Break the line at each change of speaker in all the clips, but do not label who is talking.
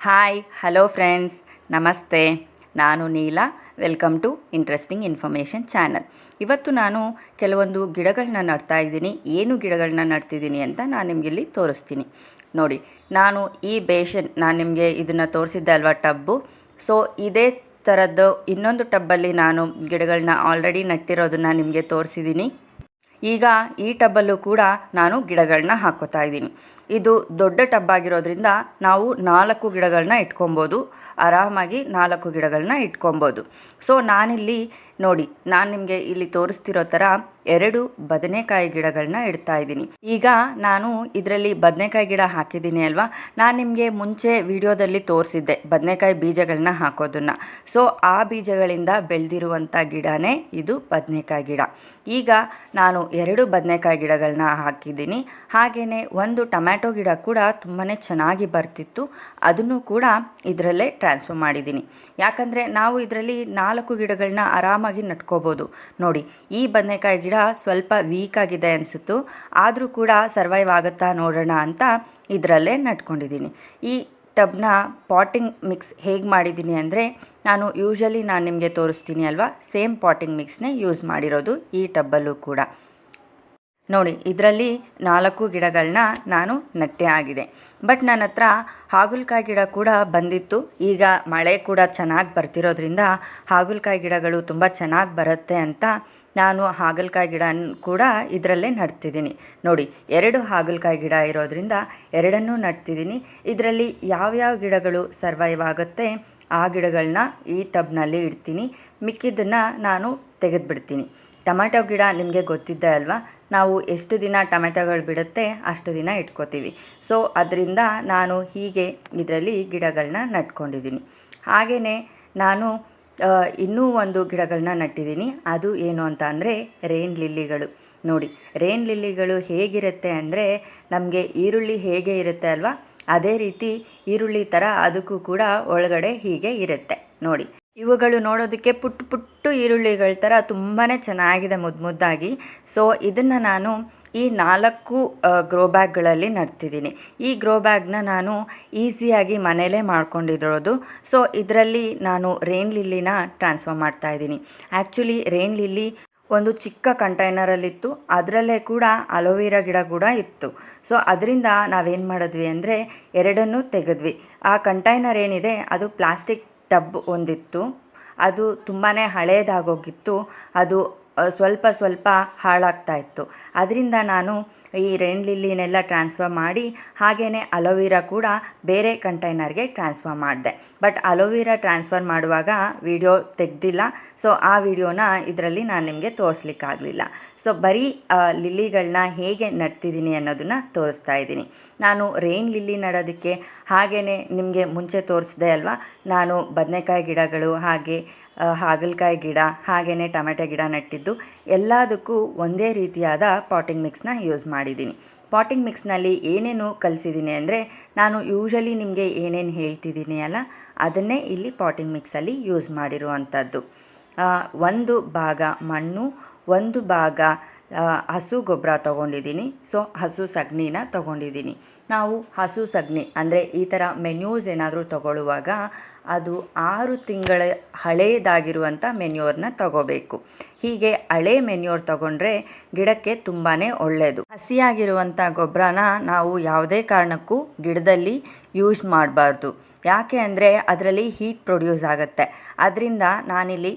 Hi hello friends, ನಮಸ್ತೆ. ನಾನು Neela. Welcome to interesting information channel. ಇವತ್ತು ನಾನು ಕೆಲವೊಂದು ಗಿಡಗಳನ್ನ ನಡ್ತಾ ಇದ್ದೀನಿ. ಏನು ಗಿಡಗಳನ್ನ ನಡ್ತಿದ್ದೀನಿ ಅಂತ ನಾನು ನಿಮಗೆ ಇಲ್ಲಿ ತೋರಿಸ್ತೀನಿ. ನೋಡಿ, ನಾನು ಈ ಬೇಷನ್, ನಾನು ನಿಮಗೆ ಇದನ್ನು ತೋರಿಸಿದ್ದೆ ಅಲ್ವಾ, ಟಬ್ಬು. ಸೊ ಇದೇ ಥರದ್ದು ಇನ್ನೊಂದು ಟಬ್ಬಲ್ಲಿ ನಾನು ಗಿಡಗಳನ್ನ ಆಲ್ರೆಡಿ ನಟ್ಟಿರೋದನ್ನು ನಿಮಗೆ ತೋರಿಸಿದ್ದೀನಿ. ಈಗ ಈ ಟಬ್ಬಲ್ಲೂ ಕೂಡ ನಾನು ಗಿಡಗಳನ್ನ ಹಾಕ್ಕೋತಾ ಇದ್ದೀನಿ. ಇದು ದೊಡ್ಡ ಟಬ್ ಆಗಿರೋದ್ರಿಂದ ನಾವು 4 ಗಿಡಗಳನ್ನ ಇಟ್ಕೊಬೋದು, ಆರಾಮಾಗಿ 4 ಗಿಡಗಳನ್ನ ಇಟ್ಕೊಬೋದು. ಸೊ ನಾನಿಲ್ಲಿ ನೋಡಿ, ನಾನು ನಿಮಗೆ ಇಲ್ಲಿ ತೋರಿಸ್ತಿರೋ ಥರ 2 ಬದನೆಕಾಯಿ ಗಿಡಗಳನ್ನ ಇಡ್ತಾ ಇದ್ದೀನಿ. ಈಗ ನಾನು ಇದರಲ್ಲಿ ಬದನೆಕಾಯಿ ಗಿಡ ಹಾಕಿದ್ದೀನಿ ಅಲ್ವಾ, ನಾನು ನಿಮಗೆ ಮುಂಚೆ ವಿಡಿಯೋದಲ್ಲಿ ತೋರಿಸಿದ್ದೆ ಬದನೆಕಾಯಿ ಬೀಜಗಳನ್ನ ಹಾಕೋದನ್ನು. ಸೊ ಆ ಬೀಜಗಳಿಂದ ಬೆಳೆದಿರುವಂಥ ಗಿಡನೇ ಇದು ಬದನೆಕಾಯಿ ಗಿಡ. ಈಗ ನಾನು 2 ಬದನೆಕಾಯಿ ಗಿಡಗಳನ್ನ ಹಾಕಿದ್ದೀನಿ. ಹಾಗೆಯೇ ಒಂದು ಟೊಮ್ಯಾಟೊ ಗಿಡ ಕೂಡ ತುಂಬಾ ಚೆನ್ನಾಗಿ ಬರ್ತಿತ್ತು, ಅದನ್ನು ಕೂಡ ಇದರಲ್ಲೇ ಟ್ರಾನ್ಸ್ಫರ್ ಮಾಡಿದ್ದೀನಿ. ಯಾಕಂದರೆ ನಾವು ಇದರಲ್ಲಿ 4 ಗಿಡಗಳನ್ನ ಆರಾಮಾಗಿ ನಟ್ಕೋಬೋದು. ನೋಡಿ, ಈ ಬದನೆಕಾಯಿ ಗಿಡ ಸ್ವಲ್ಪ ವೀಕ್ ಆಗಿದೆ ಅನಿಸುತ್ತು, ಆದರೂ ಕೂಡ ಸರ್ವೈವ್ ಆಗುತ್ತಾ ನೋಡೋಣ ಅಂತ ಇದರಲ್ಲೇ ನಟ್ಕೊಂಡಿದ್ದೀನಿ. ಈ ಟಬ್ನ ಪಾಟಿಂಗ್ ಮಿಕ್ಸ್ ಹೇಗೆ ಮಾಡಿದ್ದೀನಿ ಅಂದರೆ, ನಾನು ನಿಮಗೆ ತೋರಿಸ್ತೀನಿ ಅಲ್ವಾ, ಸೇಮ್ ಪಾಟಿಂಗ್ ಮಿಕ್ಸ್ನೇ ಯೂಸ್ ಮಾಡಿರೋದು ಈ ಟಬ್ಬಲ್ಲೂ ಕೂಡ. ನೋಡಿ, ಇದರಲ್ಲಿ 4 ಗಿಡಗಳನ್ನ ನಾನು ನಟ್ಟೆ ಆಗಿದೆ. ಬಟ್ ನನ್ನ ಹತ್ರ ಹಾಗಲಕಾಯಿ ಗಿಡ ಕೂಡ ಬಂದಿತ್ತು. ಈಗ ಮಳೆ ಕೂಡ ಚೆನ್ನಾಗಿ ಬರ್ತಿರೋದ್ರಿಂದ ಹಾಗಲಕಾಯಿ ಗಿಡಗಳು ತುಂಬ ಚೆನ್ನಾಗಿ ಬರುತ್ತೆ ಅಂತ ನಾನು ಹಾಗಲಕಾಯಿ ಗಿಡ ಕೂಡ ಇದರಲ್ಲೇ ನಡ್ತಿದ್ದೀನಿ. ನೋಡಿ, 2 ಹಾಗಲಕಾಯಿ ಗಿಡ ಇರೋದ್ರಿಂದ 2 ನಡ್ತಿದ್ದೀನಿ. ಇದರಲ್ಲಿ ಯಾವ್ಯಾವ ಗಿಡಗಳು ಸರ್ವೈವ್ ಆಗುತ್ತೆ ಆ ಗಿಡಗಳನ್ನ ಈ ಟಬ್ನಲ್ಲಿ ಇಡ್ತೀನಿ, ಮಿಕ್ಕಿದ್ದನ್ನು ನಾನು ತೆಗೆದುಬಿಡ್ತೀನಿ. ಟೊಮ್ಯಾಟೊ ಗಿಡ ನಿಮಗೆ ಗೊತ್ತಿದ್ದೆ ಅಲ್ವಾ, ನಾವು ಎಷ್ಟು ದಿನ ಟೊಮೆಟೊಗಳು ಬಿಡುತ್ತೆ ಅಷ್ಟು ದಿನ ಇಟ್ಕೋತೀವಿ. ಸೊ ಅದರಿಂದ ನಾನು ಹೀಗೆ ಇದರಲ್ಲಿ ಗಿಡಗಳನ್ನ ನಟ್ಕೊಂಡಿದ್ದೀನಿ. ಹಾಗೆಯೇ ನಾನು ಇನ್ನೂ ಒಂದು ಗಿಡಗಳನ್ನ ನಟ್ಟಿದ್ದೀನಿ. ಅದು ಏನು ಅಂತ ಅಂದರೆ ರೇನ್ ಲಿಲ್ಲಿಗಳು. ನೋಡಿ, ರೇನ್ ಲಿಲ್ಲಿಗಳು ಹೇಗಿರುತ್ತೆ ಅಂದರೆ, ನಮಗೆ ಈರುಳ್ಳಿ ಹೇಗೆ ಇರುತ್ತೆ ಅಲ್ವಾ, ಅದೇ ರೀತಿ ಈರುಳ್ಳಿ ಥರ ಅದಕ್ಕೂ ಕೂಡ ಒಳಗಡೆ ಹೀಗೆ ಇರುತ್ತೆ. ನೋಡಿ, ಇವುಗಳು ನೋಡೋದಕ್ಕೆ ಪುಟ್ಟು ಈರುಳ್ಳಿಗಳ ಥರ ತುಂಬಾ ಚೆನ್ನಾಗಿದೆ, ಮುದ್ದಾಗಿ. ಸೊ ಇದನ್ನು ನಾನು ಈ 4 ಗ್ರೋ ಬ್ಯಾಗ್ಗಳಲ್ಲಿ ನಡ್ತಿದ್ದೀನಿ. ಈ ಗ್ರೋ ಬ್ಯಾಗ್ನ ನಾನು ಈಸಿಯಾಗಿ ಮನೇಲೇ ಮಾಡ್ಕೊಂಡಿರೋದು. ಸೊ ಇದರಲ್ಲಿ ನಾನು ರೇನ್ ಲಿಲ್ಲಿನ ಟ್ರಾನ್ಸ್ಫರ್ ಮಾಡ್ತಾಯಿದ್ದೀನಿ. ಆ್ಯಕ್ಚುಲಿ ರೇನ್ ಲಿಲ್ಲಿ ಒಂದು ಚಿಕ್ಕ ಕಂಟೈನರಲ್ಲಿತ್ತು, ಅದರಲ್ಲೇ ಕೂಡ ಅಲೋವೆರಾ ಗಿಡ ಕೂಡ ಇತ್ತು. ಸೊ ಅದರಿಂದ ನಾವೇನು ಮಾಡಿದ್ವಿ ಅಂದರೆ 2 ತೆಗೆದ್ವಿ. ಆ ಕಂಟೈನರ್ ಏನಿದೆ ಅದು ಪ್ಲಾಸ್ಟಿಕ್ ಟಬ್ ಒಂದಿತ್ತು, ಅದು ತುಂಬಾ ಹಳೇದಾಗೋಗಿತ್ತು, ಅದು ಸ್ವಲ್ಪ ಹಾಳಾಗ್ತಾ ಇತ್ತು. ಅದರಿಂದ ನಾನು ಈ ರೇನ್ ಲಿಲ್ಲಿನೆಲ್ಲ ಟ್ರಾನ್ಸ್ಫರ್ ಮಾಡಿ, ಹಾಗೆಯೇ ಅಲೋವೆರಾ ಕೂಡ ಬೇರೆ ಕಂಟೈನರ್ಗೆ ಟ್ರಾನ್ಸ್ಫರ್ ಮಾಡಿದೆ. ಬಟ್ ಅಲೋವೆರಾ ಟ್ರಾನ್ಸ್ಫರ್ ಮಾಡುವಾಗ ವಿಡಿಯೋ ತೆಗೆದಿಲ್ಲ. ಸೊ ಆ ವಿಡಿಯೋನ ಇದರಲ್ಲಿ ನಾನು ನಿಮಗೆ ತೋರಿಸ್ಲಿಕ್ಕಾಗಲಿಲ್ಲ. ಸೊ ಬರೀ ಲಿಲ್ಲಿಗಳನ್ನ ಹೇಗೆ ನಡ್ತಿದ್ದೀನಿ ಅನ್ನೋದನ್ನು ತೋರಿಸ್ತಾ ಇದ್ದೀನಿ. ನಾನು ರೇನ್ ಲಿಲ್ಲಿ ನಡೋದಕ್ಕೆ ಹಾಗೆಯೇ ನಿಮಗೆ ಮುಂಚೆ ತೋರಿಸಿದೆ ಅಲ್ವಾ, ನಾನು ಬದನೆಕಾಯಿ ಗಿಡಗಳು, ಹಾಗೆ ಹಾಗಲಕಾಯಿ ಗಿಡ, ಹಾಗೆಯೇ ಟೊಮೆಟೊ ಗಿಡ ನಟ್ಟಿದ್ದು ಎಲ್ಲದಕ್ಕೂ ಒಂದೇ ರೀತಿಯಾದ ಪಾಟಿಂಗ್ ಮಿಕ್ಸ್ನ ಯೂಸ್ ಮಾಡಿದ್ದೀನಿ. ಪಾಟಿಂಗ್ ಮಿಕ್ಸ್ನಲ್ಲಿ ಏನೇನು ಕಲಿಸಿದ್ದೀನಿ ಅಂದರೆ, ನಾನು ನಿಮಗೆ ಏನೇನು ಹೇಳ್ತಿದ್ದೀನಿ ಅಲ್ಲ, ಅದನ್ನೇ ಇಲ್ಲಿ ಪಾಟಿಂಗ್ ಮಿಕ್ಸಲ್ಲಿ ಯೂಸ್ ಮಾಡಿರುವಂಥದ್ದು. 1 ಭಾಗ ಮಣ್ಣು, 1 ಭಾಗ ಹಸು ಗೊಬ್ಬರ ತೊಗೊಂಡಿದ್ದೀನಿ. ಸೊ ಹಸು ಸಗಣಿನ ತೊಗೊಂಡಿದ್ದೀನಿ. ನಾವು ಹಸು ಸಗಣಿ ಅಂದರೆ ಈ ಥರ ಮೆನ್ಯೂಸ್ ಏನಾದರೂ ತೊಗೊಳ್ಳುವಾಗ ಅದು 6 ತಿಂಗಳ ಹಳೇದಾಗಿರುವಂಥ ಮೆನ್ಯೂರ್ನ ತೊಗೋಬೇಕು. ಹೀಗೆ ಹಳೆ ಮೆನ್ಯೂರ್ ತೊಗೊಂಡ್ರೆ ಗಿಡಕ್ಕೆ ತುಂಬಾ ಒಳ್ಳೆಯದು. ಹಸಿಯಾಗಿರುವಂಥ ಗೊಬ್ಬರನ ನಾವು ಯಾವುದೇ ಕಾರಣಕ್ಕೂ ಗಿಡದಲ್ಲಿ ಯೂಸ್ ಮಾಡಬಾರ್ದು. ಯಾಕೆ ಅಂದರೆ ಅದರಲ್ಲಿ ಹೀಟ್ ಪ್ರೊಡ್ಯೂಸ್ ಆಗುತ್ತೆ. ಅದರಿಂದ ನಾನಿಲ್ಲಿ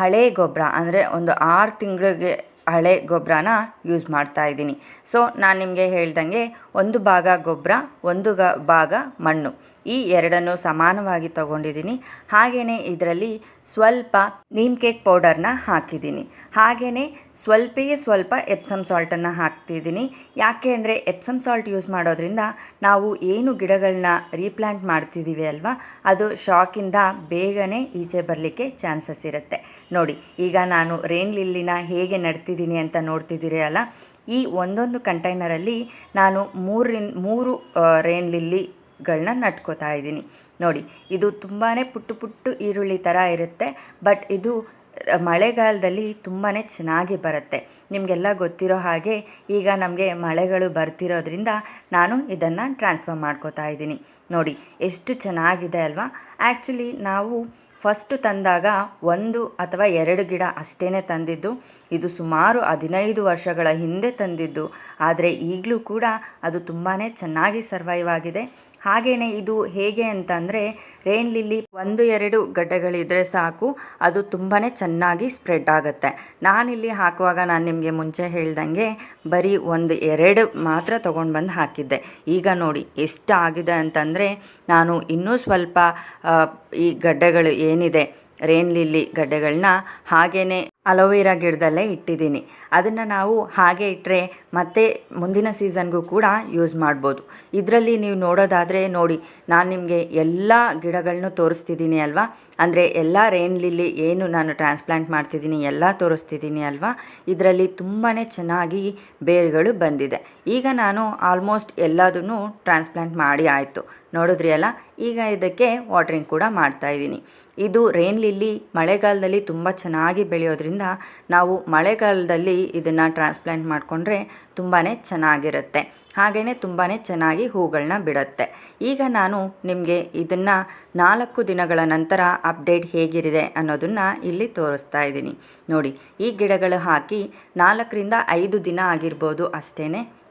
ಹಳೆ ಗೊಬ್ಬರ ಅಂದರೆ ಒಂದು 6 ತಿಂಗಳಿಗೆ ಹಳೆ ಗೊಬ್ಬರನ ಯೂಸ್ ಮಾಡ್ತಾ ಇದ್ದೀನಿ. ಸೊ ನಾನು ನಿಮಗೆ ಹೇಳ್ದಂಗೆ 1 ಭಾಗ ಗೊಬ್ಬರ, 1 ಭಾಗ ಮಣ್ಣು, ಈ 2 ಸಮಾನವಾಗಿ ತೊಗೊಂಡಿದ್ದೀನಿ. ಹಾಗೆಯೇ ಇದರಲ್ಲಿ ಸ್ವಲ್ಪ ನೀಮ್ ಕೇಕ್ ಪೌಡರ್ನ ಹಾಕಿದ್ದೀನಿ. ಹಾಗೆಯೇ ಸ್ವಲ್ಪ ಎಪ್ಸಮ್ ಸಾಲ್ಟನ್ನು ಹಾಕ್ತಿದ್ದೀನಿ. ಯಾಕೆ ಅಂದರೆ ಎಪ್ಸಮ್ ಸಾಲ್ಟ್ ಯೂಸ್ ಮಾಡೋದ್ರಿಂದ ನಾವು ಏನು ಗಿಡಗಳನ್ನ ರೀಪ್ಲ್ಯಾಂಟ್ ಮಾಡ್ತಿದ್ದೀವಿ ಅಲ್ವಾ, ಅದು ಶಾಕಿಂದ ಬೇಗನೆ ಈಚೆ ಬರಲಿಕ್ಕೆ ಚಾನ್ಸಸ್ ಇರುತ್ತೆ. ನೋಡಿ, ಈಗ ನಾನು ರೇನ್ ಲಿಲ್ಲಿನ ಹೇಗೆ ನಡ್ತಿದ್ದೀನಿ ಅಂತ ನೋಡ್ತಿದ್ದೀರಿ ಅಲ್ಲ, ಈ ಒಂದೊಂದು ಕಂಟೈನರಲ್ಲಿ ನಾನು 3 ರೇನ್ ಲಿಲ್ಲಿಗಳನ್ನ ನಟ್ಕೋತಾ ಇದ್ದೀನಿ. ನೋಡಿ, ಇದು ತುಂಬಾ ಪುಟ್ಟು ಈರುಳ್ಳಿ ಥರ ಇರುತ್ತೆ, ಬಟ್ ಇದು ಮಳೆಗಾಲದಲ್ಲಿ ತುಂಬಾ ಚೆನ್ನಾಗಿ ಬರುತ್ತೆ. ನಿಮಗೆಲ್ಲ ಗೊತ್ತಿರೋ ಹಾಗೆ ಈಗ ನಮಗೆ ಮಳೆಗಳು ಬರ್ತಿರೋದ್ರಿಂದ ನಾನು ಇದನ್ನು ಟ್ರಾನ್ಸ್ಫರ್ ಮಾಡ್ಕೋತಾ ಇದ್ದೀನಿ. ನೋಡಿ ಎಷ್ಟು ಚೆನ್ನಾಗಿದೆ ಅಲ್ವಾ. ಆ್ಯಕ್ಚುಲಿ ನಾವು ಫಸ್ಟು ತಂದಾಗ 1 ಅಥವಾ 2 ಗಿಡ ಅಷ್ಟೇ ತಂದಿದ್ದು. ಇದು ಸುಮಾರು 15 ವರ್ಷಗಳ ಹಿಂದೆ ತಂದಿದ್ದು. ಆದರೆ ಈಗಲೂ ಕೂಡ ಅದು ತುಂಬಾ ಚೆನ್ನಾಗಿ ಸರ್ವೈವ್ ಆಗಿದೆ. ಹಾಗೆಯೇ ಇದು ಹೇಗೆ ಅಂತಂದರೆ, ರೇನ್ ಲಿಲ್ಲಿ 1-2 ಗಡ್ಡೆಗಳಿದ್ದರೆ ಸಾಕು, ಅದು ತುಂಬಾ ಚೆನ್ನಾಗಿ ಸ್ಪ್ರೆಡ್ ಆಗುತ್ತೆ. ನಾನಿಲ್ಲಿ ಹಾಕುವಾಗ ನಾನು ನಿಮಗೆ ಮುಂಚೆ ಹೇಳ್ದಂಗೆ ಬರೀ 1-2 ಮಾತ್ರ ತೊಗೊಂಡು ಬಂದು ಹಾಕಿದ್ದೆ. ಈಗ ನೋಡಿ ಎಷ್ಟು ಆಗಿದೆ ಅಂತಂದರೆ, ನಾನು ಇನ್ನೂ ಸ್ವಲ್ಪ ಈ ಗಡ್ಡೆಗಳು ಏನಿದೆ ರೇನ್ ಲಿಲ್ಲಿ ಗಡ್ಡೆಗಳನ್ನ ಹಾಗೇ ಅಲೋವೆರಾ ಗಿಡದಲ್ಲೇ ಇಟ್ಟಿದ್ದೀನಿ. ಅದನ್ನು ನಾವು ಹಾಗೆ ಇಟ್ಟರೆ ಮತ್ತೆ ಮುಂದಿನ ಸೀಸನ್ಗೂ ಕೂಡ ಯೂಸ್ ಮಾಡ್ಬೋದು. ಇದರಲ್ಲಿ ನೀವು ನೋಡೋದಾದರೆ ನೋಡಿ, ನಾನು ನಿಮಗೆ ಎಲ್ಲ ಗಿಡಗಳನ್ನೂ ತೋರಿಸ್ತಿದ್ದೀನಿ ಅಲ್ವಾ. ಅಂದರೆ ಎಲ್ಲ ರೇನ್ ಲಿಲ್ಲಿ ಏನು ನಾನು ಟ್ರಾನ್ಸ್ಪ್ಲಾಂಟ್ ಮಾಡ್ತಿದ್ದೀನಿ ಎಲ್ಲ ತೋರಿಸ್ತಿದ್ದೀನಿ ಅಲ್ವಾ. ಇದರಲ್ಲಿ ತುಂಬಾ ಚೆನ್ನಾಗಿ ಬೇರುಗಳು ಬಂದಿದೆ. ಈಗ ನಾನು ಆಲ್ಮೋಸ್ಟ್ ಎಲ್ಲದನ್ನು ಟ್ರಾನ್ಸ್ಪ್ಲಾಂಟ್ ಮಾಡಿ ಆಯಿತು. ನೋಡಿದ್ರಿ ಅಲ್ಲ. ಈಗ ಇದಕ್ಕೆ ವಾಟ್ರಿಂಗ್ ಕೂಡ ಮಾಡ್ತಾಯಿದ್ದೀನಿ. ಇದು ರೇನ್ ಲಿಲ್ಲಿ ಮಳೆಗಾಲದಲ್ಲಿ ತುಂಬ ಚೆನ್ನಾಗಿ ಬೆಳೆಯೋದ್ರಿಂದ ನಾವು ಮಳೆಗಾಲದಲ್ಲಿ ಇದನ್ನು ಟ್ರಾನ್ಸ್ಪ್ಲಾಂಟ್ ಮಾಡಿಕೊಂಡ್ರೆ ತುಂಬಾ ಚೆನ್ನಾಗಿರುತ್ತೆ. ಹಾಗೆಯೇ ತುಂಬಾ ಚೆನ್ನಾಗಿ ಹೂಗಳನ್ನ ಬಿಡುತ್ತೆ. ಈಗ ನಾನು ನಿಮಗೆ ಇದನ್ನು 4 ದಿನಗಳ ನಂತರ ಅಪ್ಡೇಟ್ ಹೇಗಿರಿದೆ ಅನ್ನೋದನ್ನು ಇಲ್ಲಿ ತೋರಿಸ್ತಾ ಇದ್ದೀನಿ. ನೋಡಿ, ಈ ಗಿಡಗಳು ಹಾಕಿ 4-5 ದಿನ ಆಗಿರ್ಬೋದು ಅಷ್ಟೇ.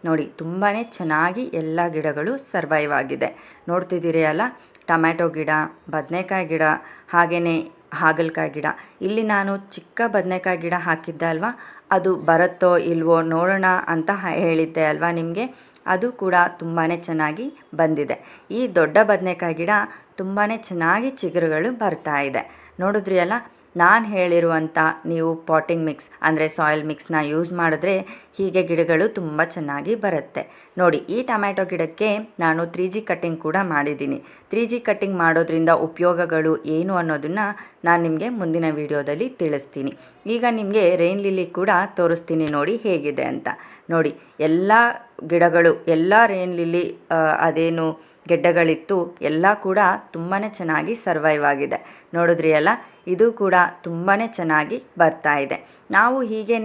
ನೋಡಿ ತುಂಬಾ ಚೆನ್ನಾಗಿ ಎಲ್ಲ ಗಿಡಗಳು ಸರ್ವೈವ್ ಆಗಿದೆ. ನೋಡ್ತಿದ್ದೀರಿ ಅಲ್ಲ. ಟೊಮ್ಯಾಟೊ ಗಿಡ, ಬದನೆಕಾಯಿ ಗಿಡ, ಹಾಗೆಯೇ ಹಾಗಲಕಾಯಿ ಗಿಡ. ಇಲ್ಲಿ ನಾನು ಚಿಕ್ಕ ಬದನೆಕಾಯಿ ಗಿಡ ಹಾಕಿದ್ದೆ ಅಲ್ವಾ, ಅದು ಬರುತ್ತೋ ಇಲ್ವೋ ನೋಡೋಣ ಅಂತ ಹೇಳಿದ್ದೆ ಅಲ್ವಾ ನಿಮಗೆ. ಅದು ಕೂಡ ತುಂಬಾ ಚೆನ್ನಾಗಿ ಬಂದಿದೆ. ಈ ದೊಡ್ಡ ಬದನೆಕಾಯಿ ಗಿಡ ತುಂಬಾ ಚೆನ್ನಾಗಿ ಚಿಗುರುಗಳು ಬರ್ತಾ ಇದೆ. ನೋಡಿದ್ರಿ ಅಲ್ಲ. ನಾನು ಹೇಳಿರುವಂಥ ನೀವು ಪಾಟಿಂಗ್ ಮಿಕ್ಸ್ ಅಂದರೆ ಸಾಯಿಲ್ ಮಿಕ್ಸ್ನ ಯೂಸ್ ಮಾಡಿದ್ರೆ ಹೀಗೆ ಗಿಡಗಳು ತುಂಬ ಚೆನ್ನಾಗಿ ಬರುತ್ತೆ. ನೋಡಿ, ಈ ಟೊಮ್ಯಾಟೊ ಗಿಡಕ್ಕೆ ನಾನು 3G ಕಟ್ಟಿಂಗ್ ಕೂಡ ಮಾಡಿದ್ದೀನಿ. 3G ಕಟ್ಟಿಂಗ್ ಮಾಡೋದ್ರಿಂದ ಉಪಯೋಗಗಳು ಏನು ಅನ್ನೋದನ್ನು ನಾನು ನಿಮಗೆ ಮುಂದಿನ ವಿಡಿಯೋದಲ್ಲಿ ತಿಳಿಸ್ತೀನಿ. ಈಗ ನಿಮಗೆ ರೇನ್ ಲಿಲ್ಲಿ ಕೂಡ ತೋರಿಸ್ತೀನಿ ನೋಡಿ ಹೇಗಿದೆ ಅಂತ. ನೋಡಿ, ಎಲ್ಲ ಗಿಡಗಳು ಎಲ್ಲ ರೇನ್ ಲಿಲ್ಲಿ ಅದೇನು ಗೆಡ್ಡೆಗಳಿತ್ತು ಎಲ್ಲ ಕೂಡ ತುಂಬಾ ಚೆನ್ನಾಗಿ ಸರ್ವೈವ್ ಆಗಿದೆ. ನೋಡಿದ್ರಿ ಅಲ್ಲ. ಇದು ಕೂಡ ತುಂಬಾ ಚೆನ್ನಾಗಿ ಬರ್ತಾ ಇದೆ. ನಾವು ಹೀಗೇ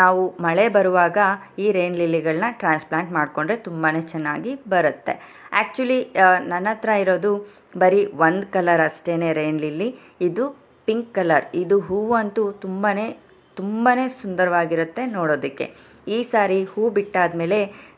ನಾವು ಮಳೆ ಬರುವಾಗ ಈ ರೇನ್ ಲಿಲ್ಲಿಗಳನ್ನ ಟ್ರಾನ್ಸ್ಪ್ಲಾಂಟ್ ಮಾಡಿಕೊಂಡ್ರೆ ತುಂಬಾ ಚೆನ್ನಾಗಿ ಬರುತ್ತೆ. ಆ್ಯಕ್ಚುಲಿ ನನ್ನ ಹತ್ರ ಇರೋದು ಬರೀ 1 ಕಲರ್ ಅಷ್ಟೇ ರೇನ್ ಲಿಲ್ಲಿ. ಇದು ಪಿಂಕ್ ಕಲರ್. ಇದು ಹೂವಂತೂ ತುಂಬಾ ಸುಂದರವಾಗಿರುತ್ತೆ ನೋಡೋದಕ್ಕೆ. ಈ ಸಾರಿ ಹೂ ಬಿಟ್ಟಾದಮೇಲೆ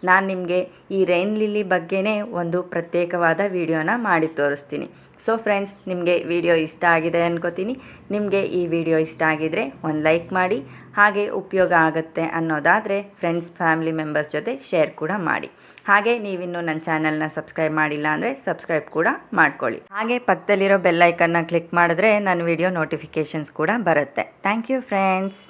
ನಾನು ನಿಮಗೆ ಈ ರೇನ್ ಲಿಲ್ಲಿ ಬಗ್ಗೆನೇ ಒಂದು ಪ್ರತ್ಯೇಕವಾದ ವಿಡಿಯೋನ ಮಾಡಿ ತೋರಿಸ್ತೀನಿ. ಸೊ ಫ್ರೆಂಡ್ಸ್, ನಿಮಗೆ ವಿಡಿಯೋ ಇಷ್ಟ ಆಗಿದೆ ಅನ್ಕೋತೀನಿ. ನಿಮಗೆ ಈ ವಿಡಿಯೋ ಇಷ್ಟ ಆಗಿದರೆ ಒಂದು ಲೈಕ್ ಮಾಡಿ. ಹಾಗೆ ಉಪಯೋಗ ಆಗುತ್ತೆ ಅನ್ನೋದಾದರೆ ಫ್ರೆಂಡ್ಸ್, ಫ್ಯಾಮಿಲಿ ಮೆಂಬರ್ಸ್ ಜೊತೆ ಶೇರ್ ಕೂಡ ಮಾಡಿ. ಹಾಗೆ ನೀವಿನ್ನೂ ನನ್ನ ಚಾನಲ್ನ ಸಬ್ಸ್ಕ್ರೈಬ್ ಮಾಡಿಲ್ಲ ಅಂದರೆ ಸಬ್ಸ್ಕ್ರೈಬ್ ಕೂಡ ಮಾಡ್ಕೊಳ್ಳಿ. ಹಾಗೆ ಪಕ್ಕದಲ್ಲಿರೋ ಬೆಲ್ ಐಕನ್ನ ಕ್ಲಿಕ್ ಮಾಡಿದ್ರೆ ನನ್ನ ವಿಡಿಯೋ ನೋಟಿಫಿಕೇಷನ್ಸ್ ಕೂಡ ಬರುತ್ತೆ. Thank you friends.